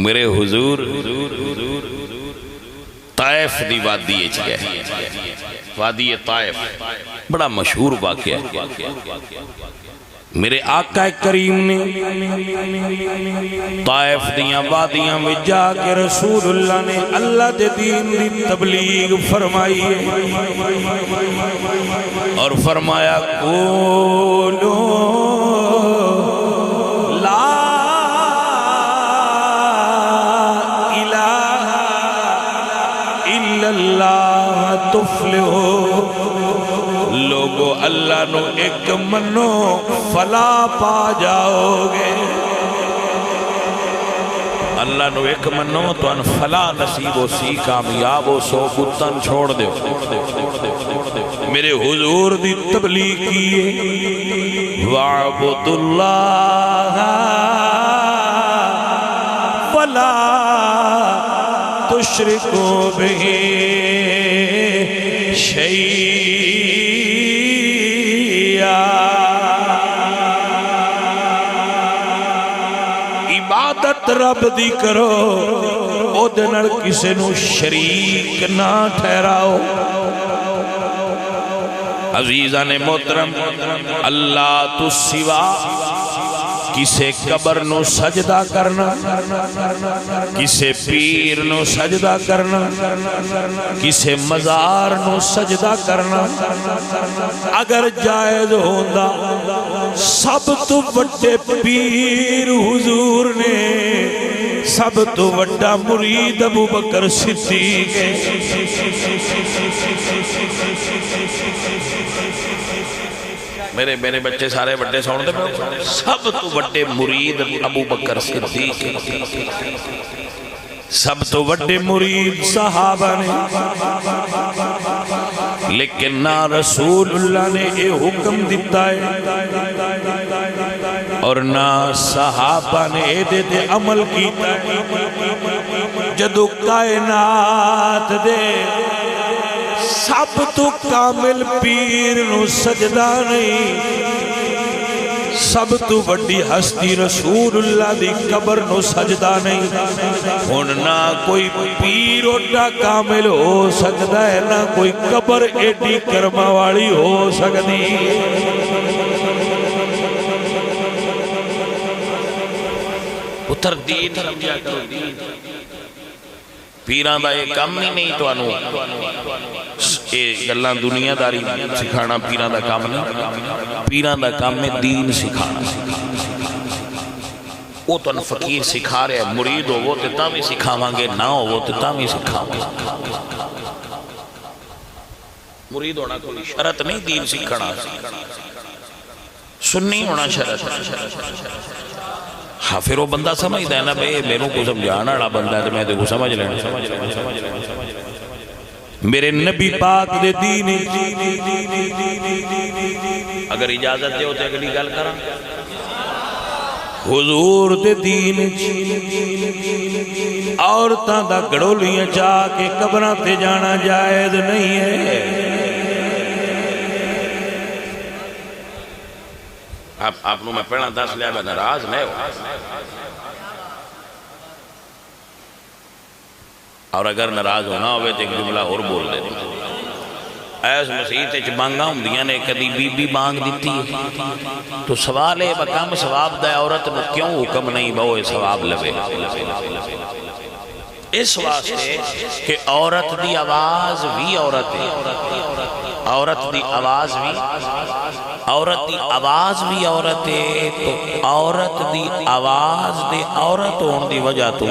میرے حضور طائف دی وادی گئے. وادی طائف بڑا مشہور واقعہ ہے. میرے آقا کریم نے طائف دیاں وادیاں میں جا کے رسول اللہ نے اللہ دے دین دی تبلیغ فرمائی اور فرمایا قولو لا الہ الا اللہ تفلحو. لوگو اللہ نو ایک منو فلا پا جاؤ گے. اللہ نو ایک منو تو ان فلا نصیب ہو سی کامیاب ہو سو بتن چھوڑ دے. میرے حضور دی تبلیغ کیے وَعْبُدُ اللَّهَ وَلَا تُشْرِكُوا بِهِ شَيْئًا. عبادت رب دی کرو او دنر کسے نو شریک نہ ٹھہراؤ. عزیزان محترم اللہ تو سوا کسے قبر نو سجدہ کرنا، کسے پیر نو سجدہ کرنا، کسے مزار نو سجدہ کرنا اگر جائز ہوندہ سب تو بڑے پیر حضور نے، سب تو بڑا مرید ابو بکر صدیق. میرے بچے سارے بڑے سوڑ دے سب تو بڑے مرید ابو بکر صدیق، سب تو بڑے مرید صحابہ نے. لیکن نہ رسول اللہ نے یہ حکم دیتا ہے اور نہ صحابہ نے یہ عمل کیتا ہے. جدو کائنات دے سب تو کامل پیر نو سجدہ نہیں، سب تو بڑی ہستی رسول اللہ دی قبر نو سجدہ نہیں. ہن نہ کوئی پیر اوڈا کامل ہو سکتا ہے، نہ کوئی قبر ایڈی کرما والی ہو سکتی. پتر دین سمجھا کرو. پیران دا یہ کام ہی نہیں تو انو گلان دنیا داری سکھانا پیران دا کام نہیں. پیران دا کام میں دین سکھانا. وہ تو ان فقیر سکھا رہے ہیں، مرید ہو وہ تتا بھی سکھاوانگے، نہ ہو وہ تتا بھی سکھاوانگے. مرید ہونا کوئی شرط نہیں دین سکھانا، سنی ہونا شرط. ہاں پھر وہ بندہ سمجھ دے نا بھئی میروں کو سمجھانا رہا بندہ ہے تو میں کو سمجھ لینا. میرے نبی پاک دے دین اگر اجازت دے ہوتے اگلی گل کرا حضور دے دین عورتاں دا گڑولیاں چاہ کے قبراں تے جانا جائز نہیں ہے. آپ نو میں پڑھنا 10 لیا میں ناراض نہیں ہو. اور اگر ناراض ہونا ہوئے تو ایک جملہ اور بول دے. ایس مسیح تے بانگاں ہوں دیاں نے کدی بی بی بانگ دیتی ہے تو سوال ہے بکام ثواب دے عورت نو کیوں حکم نہیں بہوئے ثواب لبے. اس واسطے کہ عورت دی آواز بھی عورت ہے، عورت دی آواز بھی عورت دی آواز بھی عورت ہے. تو عورت دی آواز دے عورت ہون دی وجہ تو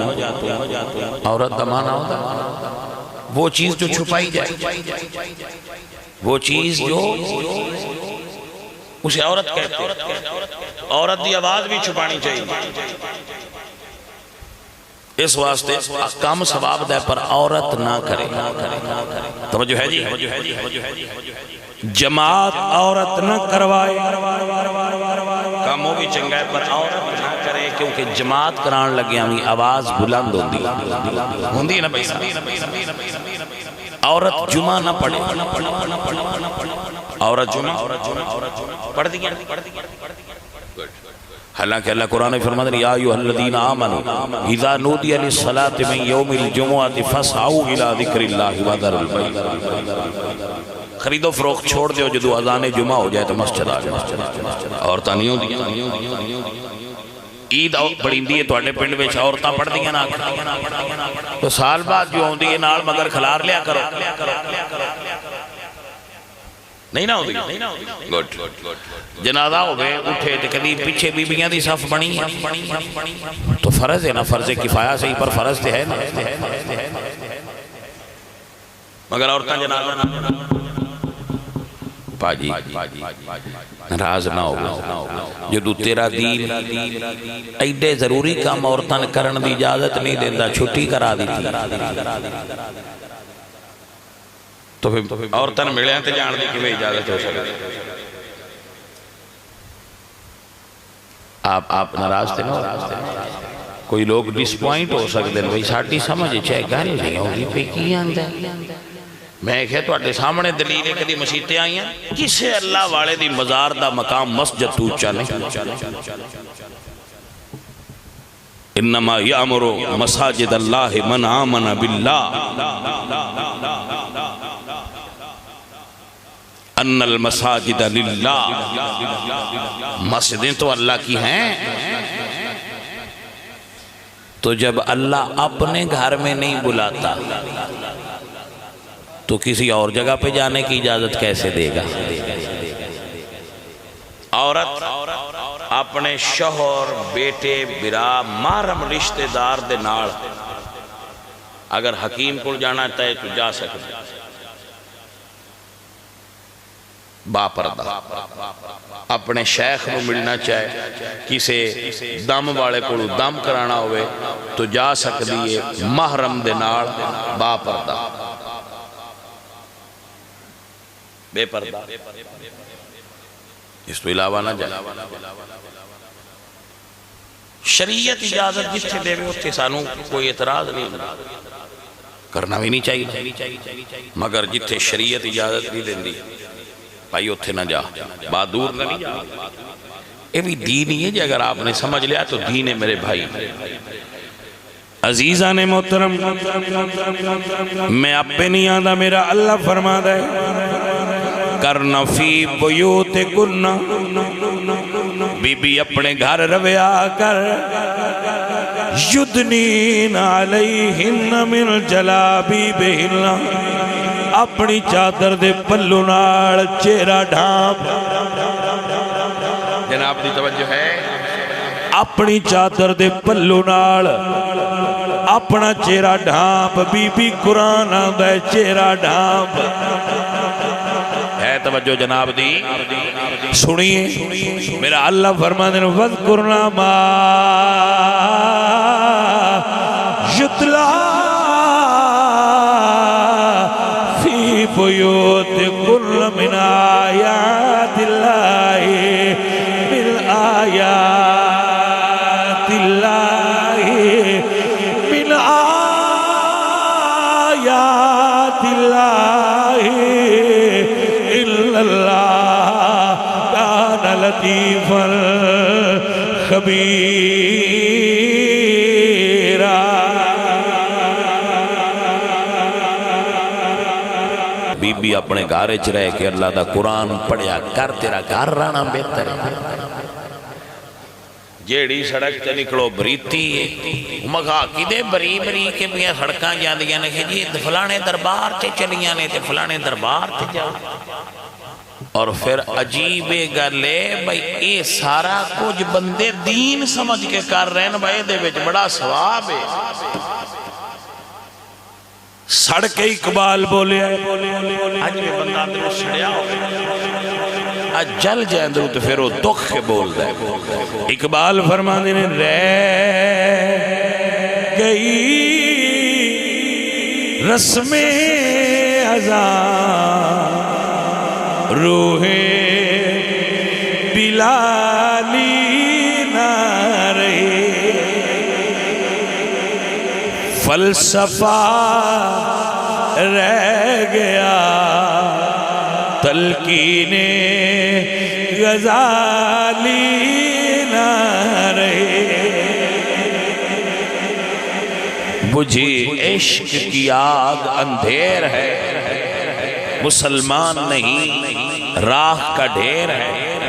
عورت دا معنی ہوتا وہ چیز جو چھپائی جائے، وہ چیز جو اسے عورت کہتے ہیں. عورت دی آواز بھی چھپانی چاہیے. اس واسطے کم ثواب دے پر عورت نہ کرے. توجہ ہے جی. جماعت عورت نہ کروائے، کاموں بھی چنگا ہے پر عورت نہ کرے کیونکہ جماعت کران لگے ہمیں آواز بلند ہوندی ہے نا بھائی. عورت جمعہ نہ پڑھے، عورت جمعہ پڑھ دیا. حالانکہ اللہ قرآن فرماتا ہے یا ایھا الذین آمنوا اذا نودی للصلاۃ من یوم الجمعۃ فاسعوا الی ذکر اللہ وذروا البیع، خرید و فروخت چھوڑ دیو جدو اذان جمعہ ہو جائے تو مسجد آ جائے۔ عورتاں نہیں ہوندی عید بڑھیندی ہے تواڈے پنڈ وچ عورتاں پڑھدیاں نا تو سال بعد جو ہوندی ہے نال مگر کھلار لیا کرو، نہیں نہ ہوندی گڈ جنازہ ہوئے اٹھے تے کدی پیچھے بیبیاں دی صف بنی تو فرض ہے نا، فرض کفایہ صحیح پر فرض تے ہے نا، مگر عورتاں جنازہ نہ پاجی ناراض نہ ہو، جدو تیرا دین ایڈے ضروری کام عورتاں کرن دی اجازت نہیں دیندا، چھٹی کرا دیتی تو پھر عورتاں ملے تے جان دی کیویں اجازت ہو سکتی؟ آپ ناراض تھے نا، کوئی لوگ ڈسپوائنٹ ہو سکتے ہیں بھئی ساڈی سمجھ چاہے گل نہیں ہوگی پہ کی آندا ہے۔ میں کہے تو اٹھے سامنے دلیل ہے کدی مسیطیں آئی ہیں کسے اللہ والے دی مزار دا مقام مسجد تو چلے، انما یامر مساجد اللہ من آمن باللہ ان المساجد للہ، مسجدیں تو اللہ کی ہیں، تو جب اللہ اپنے گھر میں نہیں بلاتا تو کسی اور جگہ پہ جانے کی اجازت کیسے دے گا؟ عورت اپنے شوہر بیٹے برا محرم رشتہ دار دے نال اگر حکیم کو جانا چاہے تو جا سکتے، با پردہ اپنے شیخ نو ملنا چاہے کسے دم والے کو دم کرانا ہوئے تو جا سکتی ہے محرم دے نال با پردہ، بے پردہ اس تو علاوہ نہ جائے۔ شریعت اجازت جتھے دے ہوئے اتھے سانوں کوئی اعتراض نہیں کرنا بھی نہیں چاہیے، مگر جتھے شریعت اجازت نہیں دیندی بھائی اتھے نہ جا، بات دور نہ نہیں جا، یہ بھی دین ہی ہے جی، اگر آپ نے سمجھ لیا تو دین ہے میرے بھائی۔ عزیزان محترم میں اب پہ نہیں آدھا، میرا اللہ فرما دے کرنا فی بیوت کننا، بی بی اپنے گھر رویا کر، یدنین علیہن من جلابیبہن، اپنی چادر دے پلو ناڑ چہرہ ڈھانپ، جناب دی توجہ ہے، اپنی چادر دے پلو ناڑ اپنا چہرہ ڈھانپ، بی بی قرآن آدھے چہرہ ڈھانپ، ہے توجہ جناب دی سنیے میرا اللہ فرمانے وَذْكُرْنَا مَا يُتْلَى فِي بُيُوتِكُنَّ مِنْ آيَاتِ اللَّهِ مِنْ آيَاتِ اللَّهِ مِنْ آيَاتِ اللَّهِ إِلَّا اللَّهَ كَانَ لَطِيفًا خَبِيرًا۔ بی بی اپنے گھارے چ رہے کہ اللہ دا قرآن پڑھیا کر، تیرا گھر رہنا بہتر ہے۔ جیڑی سڑک تے نکلو بریتی ہے مگا کی دے بری بری کے بیاں سڑکاں جاندیاں نے کہ جی فلانے دربار تے چلیاں نے تے فلانے دربار تے جاؤ، اور پھر عجیب گلے بھئی اے سارا کچھ بندے دین سمجھ کے کر رہے ہیں بھئی دے وچ بڑا ثواب ہے۔ سڑک اقبال بولے آج میں بندہ دل سڑیا ہو آج جل جائیں دو تو پھر وہ دکھ کے بول دے۔ اقبال فرمانے نے رہ گئی رسم ازاں روح بلالی نہ رہے، فلسفہ رہ گیا تلقین غزالی نہ رہے، بجھے عشق کی آگ اندھیر ہے، مسلمان نہیں راہ کا ڈھیر ہے۔